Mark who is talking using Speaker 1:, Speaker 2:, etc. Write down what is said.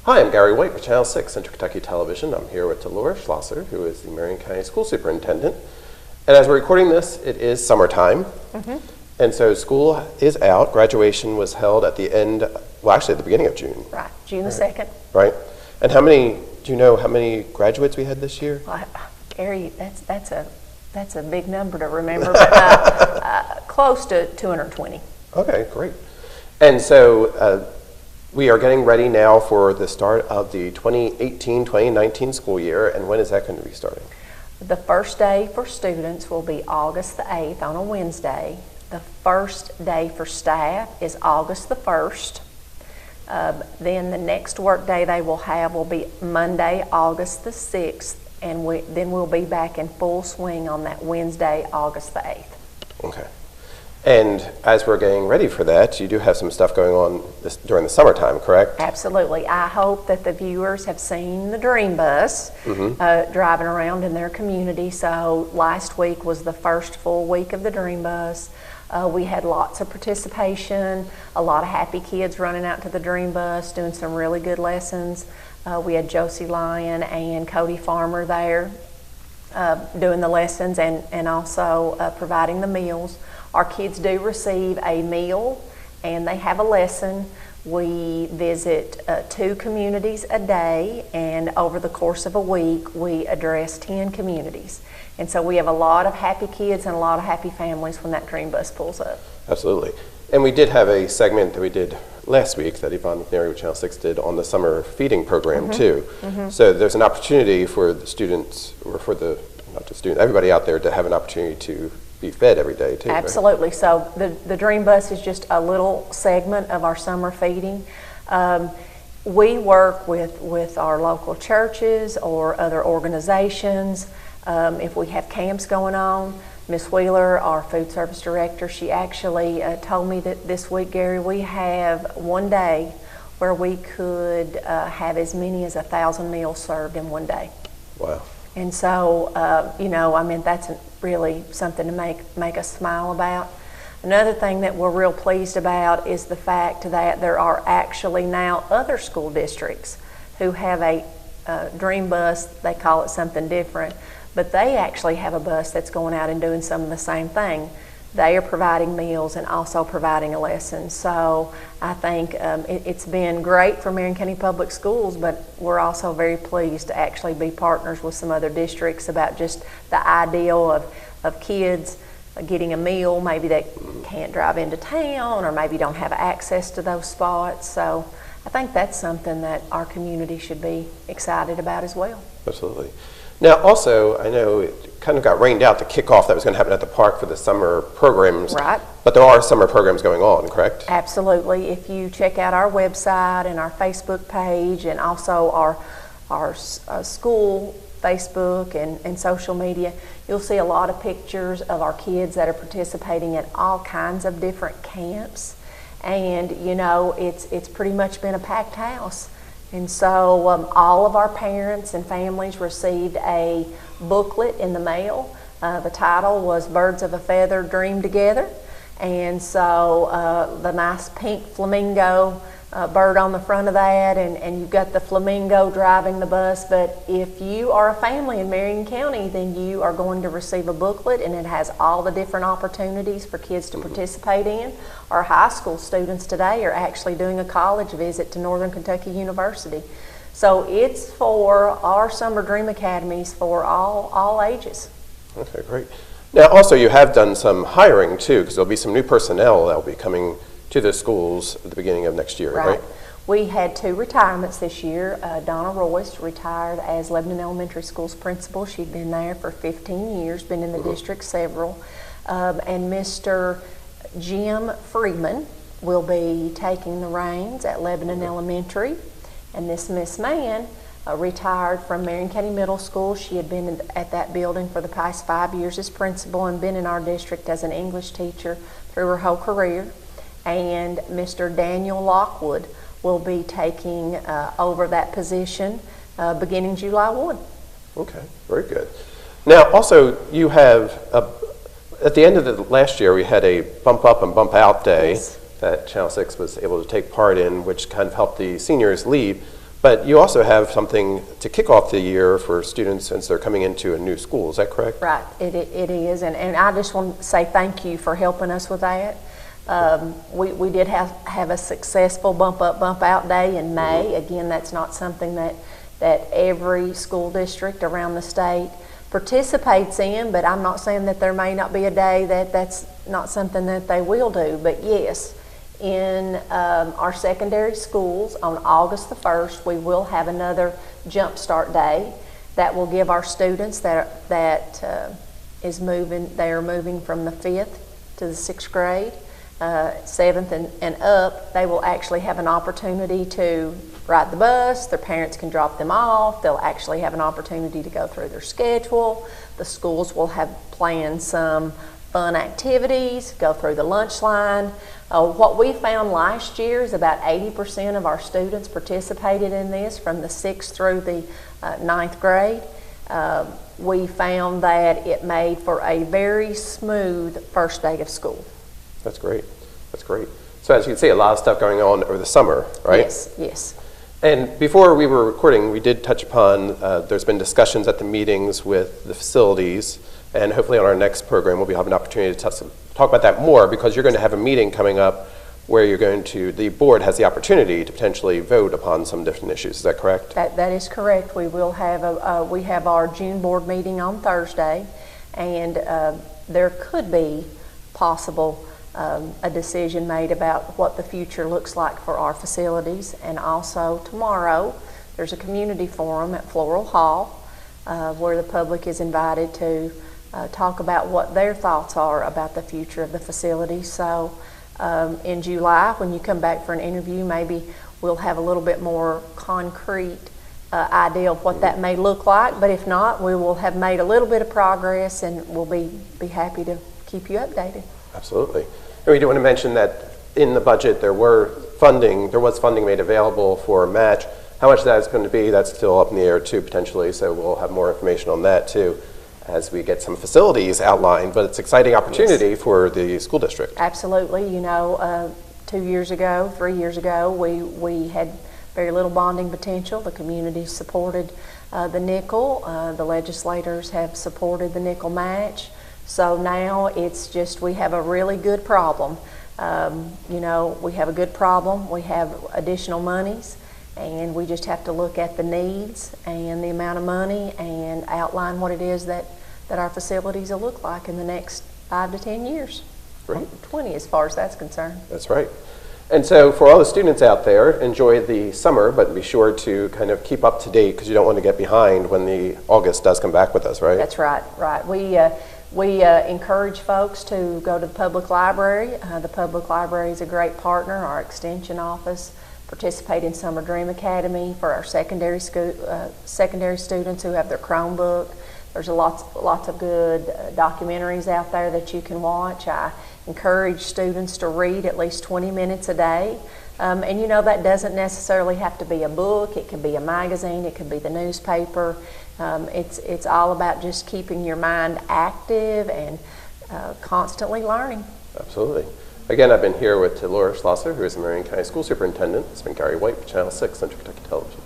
Speaker 1: Hi, I'm Gary White with Channel 6 Central Kentucky Television. I'm here with Delores Schlosser, who is the Marion County School Superintendent. And as we're recording this, it is summertime. And so school is out. Graduation was held at the end, well, actually at the beginning of June.
Speaker 2: Right, June the 2nd.
Speaker 1: Right. And do you know how many graduates we had this year?
Speaker 2: Well, Gary, that's a big number to remember, but close to 220.
Speaker 1: Okay, great. And so we are getting ready now for the start of the 2018-2019 school year. And when is that going to be starting?
Speaker 2: The first day for students will be August the 8th on a Wednesday. The first day for staff is August the 1st. Then the next work day they will have will be Monday, August the 6th, and then we'll be back in full swing on that Wednesday, August the 8th.
Speaker 1: Okay. And as we're getting ready for that, you do have some stuff going on during the summertime, correct?
Speaker 2: Absolutely. I hope that the viewers have seen the Dream Bus driving around in their community. So last week was the first full week of the Dream Bus. We had lots of participation, a lot of happy kids running out to the Dream Bus, doing some really good lessons. We had Josie Lyon and Cody Farmer there doing the lessons and also providing the meals. Our kids do receive a meal and they have a lesson. We visit 2 communities a day, and over the course of a week we address 10 communities. And so we have a lot of happy kids and a lot of happy families when that Dream Bus pulls up. Absolutely.
Speaker 1: And we did have a segment that we did last week that Yvonne McNary with Channel 6 did on the summer feeding program too. So there's an opportunity for the students, or for the, not just students, everybody out there to have an opportunity to be fed every day too.
Speaker 2: Absolutely.
Speaker 1: Right?
Speaker 2: So the Dream Bus is just a little segment of our summer feeding. We work with our local churches or other organizations. If we have camps going on, Miss Wheeler, our food service director, she actually told me that this week, Gary, we have one day where we could have as many as 1,000 meals served in one day.
Speaker 1: Wow.
Speaker 2: And so, you know, I mean, that's really something to make us smile about. Another thing that we're real pleased about is the fact that there are actually now other school districts who have a Dream Bus. They call it something different, but they actually have a bus that's going out and doing some of the same thing. They are providing meals and also providing a lesson. So I think it's been great for Marion County Public Schools, but we're also very pleased to actually be partners with some other districts about just the ideal of kids getting a meal. Maybe they can't drive into town or maybe don't have access to those spots. So I think that's something that our community should be excited about as well.
Speaker 1: Absolutely. Now, also, I know it kind of got rained out, the kickoff that was going to happen at the park for the summer programs.
Speaker 2: Right.
Speaker 1: But there are summer programs going on, correct?
Speaker 2: Absolutely. If you check out our website and our Facebook page and also our school Facebook and social media, you'll see a lot of pictures of our kids that are participating in all kinds of different camps. And, you know, it's pretty much been a packed house. And so all of our parents and families received a booklet in the mail. The title was Birds of a Feather Dream Together. And so the nice pink flamingo bird on the front of that, and you've got the flamingo driving the bus. But if you are a family in Marion County, then you are going to receive a booklet, and it has all the different opportunities for kids to participate in. Our high school students today are actually doing a college visit to Northern Kentucky University. So it's for our Summer Dream Academies for all ages.
Speaker 1: Okay, great. Now, also, you have done some hiring too, because there'll be some new personnel that will be coming to the schools at the beginning of next year, right?
Speaker 2: We had 2 retirements this year. Donna Royce retired as Lebanon Elementary School's principal. She'd been there for 15 years, been in the district several. And Mr. Jim Freeman will be taking the reins at Lebanon Elementary. And this Miss Mann retired from Marion County Middle School. She had been at that building for the past 5 years as principal and been in our district as an English teacher through her whole career. And Mr. Daniel Lockwood will be taking over that position beginning July 1.
Speaker 1: Okay, very good. Now, also, you have, at the end of the last year, we had a bump up and bump out day that Channel 6 was able to take part in, which kind of helped the seniors leave. But you also have something to kick off the year for students since they're coming into a new school. Is that correct?
Speaker 2: Right, it is, and I just want to say thank you for helping us with that. We did have a successful bump up, bump out day in May. Again, that's not something that every school district around the state participates in, but I'm not saying that there may not be a day that's not something that they will do. But yes, in our secondary schools on August the 1st, we will have another Jump Start Day that will give our students they are moving from the 5th to the 6th grade, 7th and up. They will actually have an opportunity to ride the bus. Their parents can drop them off. They'll actually have an opportunity to go through their schedule. The schools will have planned some fun activities, go through the lunch line. What we found last year is about 80% of our students participated in this from the 6th through the 9th grade. We found that it made for a very smooth first day of school.
Speaker 1: That's great. That's great. So as you can see, a lot of stuff going on over the summer, right?
Speaker 2: Yes, yes.
Speaker 1: And before we were recording, we did touch upon, there's been discussions at the meetings with the facilities, and hopefully on our next program we'll have an opportunity to talk about that more, because you're going to have a meeting coming up where the board has the opportunity to potentially vote upon some different issues. Is that correct?
Speaker 2: That is correct. We will have we have our June board meeting on Thursday, and there could be possible a decision made about what the future looks like for our facilities. And also tomorrow there's a community forum at Floral Hall where the public is invited to talk about what their thoughts are about the future of the facility. So in July, when you come back for an interview, maybe we'll have a little bit more concrete idea of what that may look like. But if not, we will have made a little bit of progress, and we'll be happy to keep you updated.
Speaker 1: Absolutely. And we do want to mention that in the budget there was funding made available for a match. How much that is going to be, that's still up in the air too, potentially, so we'll have more information on that too as we get some facilities outlined. But it's an exciting opportunity for the school district. Absolutely.
Speaker 2: You know, 3 years ago, we had very little bonding potential. The community supported the nickel. The legislators have supported the nickel match. So now it's just, we have a really good problem. You know, we have a good problem. We have additional monies, and we just have to look at the needs and the amount of money and outline what it is that our facilities will look like in the next 5 to 10 years.
Speaker 1: Great.
Speaker 2: 20 as far as that's concerned.
Speaker 1: That's right. And so for all the students out there, enjoy the summer, but be sure to kind of keep up to date, because you don't want to get behind when the August does come back with us, right?
Speaker 2: That's right, right. We encourage folks to go to the public library. The public library is a great partner. Our extension office participate in Summer Dream Academy for our secondary students who have their Chromebook. There's lots of good documentaries out there that you can watch. I encourage students to read at least 20 minutes a day. And you know, that doesn't necessarily have to be a book. It could be a magazine. It could be the newspaper. It's all about just keeping your mind active and constantly learning.
Speaker 1: Absolutely. Again, I've been here with Laura Schlosser, who is the Marion County School Superintendent. It's been Gary White, Channel 6, Central Kentucky Television.